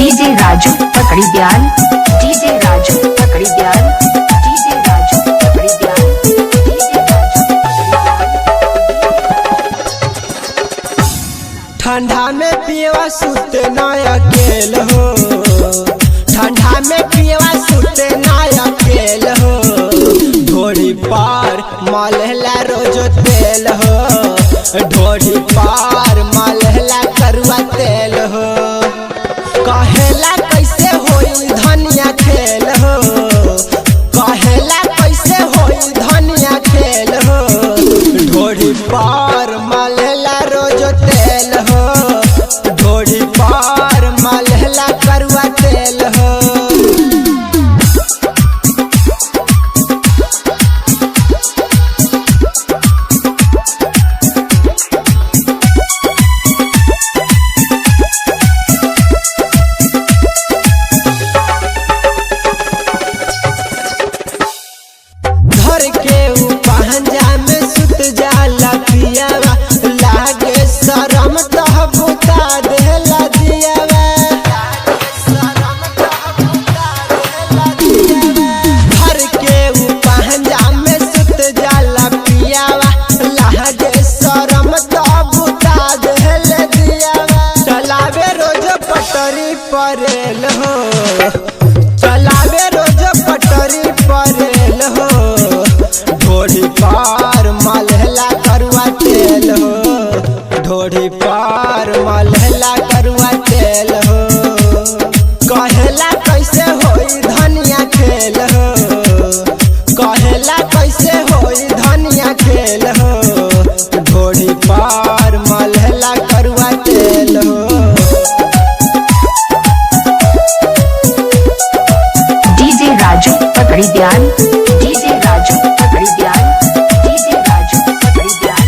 DJ Raju पकड़ी Dayal, DJ Raju पकड़ी Dayal, DJ Raju पकड़ी दयाल, डीजे राजू ठंडा में पियवा सुते ना अकेल हो, ठंडा में पियवा सुते ना अकेल हो। ढोरी पार मलहला रोज तेल हो, ढोरी पार मलहला करुआ तेल हो। कहेला कैसे होई धनिया खेल हो, कहेला कैसे होई धनिया खेल हो। ढोरी पार मलहला रोज तेल हो, ढोरी पार मलहला करुआ तेल हो। घर के पहंजा में सुत जाला पियावा, लागे शरम तह बुता देला दियावा। घर के पहंजा में सुत जाला पियावा, लागे शरम तह बुता देला दियावा। चलावे रोज पटरी परेल हो, चलावे रोज पटरी परेल हो। ढोरी पार मलहला करुआ तेल हो, ढोरी पार मलहला करुआ तेल हो। कहेला कैसे होई धनिया खेल हो, कहेला कैसे होई धनिया खेल हो। ढोरी पार मलहला करुआ तेल हो। डीजे राजू पकड़ी दयाल, डीजे राजू पकड़ी दयाल, डीजे राजू पकड़ी दयाल,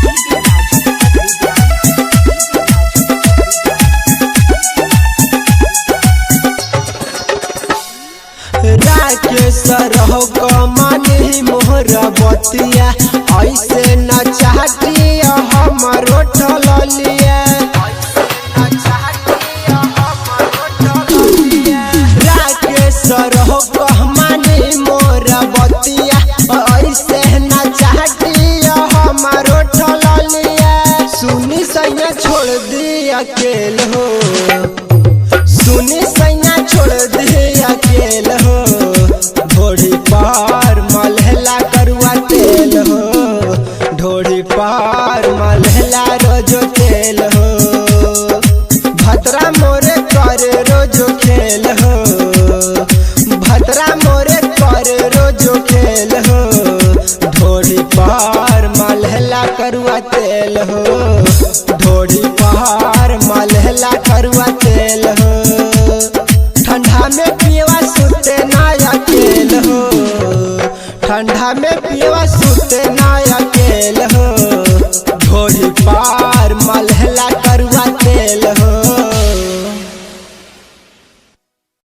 डीजे राजू पकड़ी दयाल, राकेश रहो कमानी मोहरा बतिया, ऐसे न चाहती हमरो ठलिया। राकेश रहो कमानी मोहरा बतिया, ऐसे न चाहती हमरो ठलिया। सुनी सैया छोड़ दी अकेल हो, सुनी सैया छोड़ दी अकेल हो। ढोरी पार मलहला करुआ तेल हो, ढोरी पार मलहला रोज तेल हो। भतरा मोरे करे रोज खेल हो, भतरा मोरे करे रोज खेल हो। ढोरी पार मलहला करुआ तेल हो।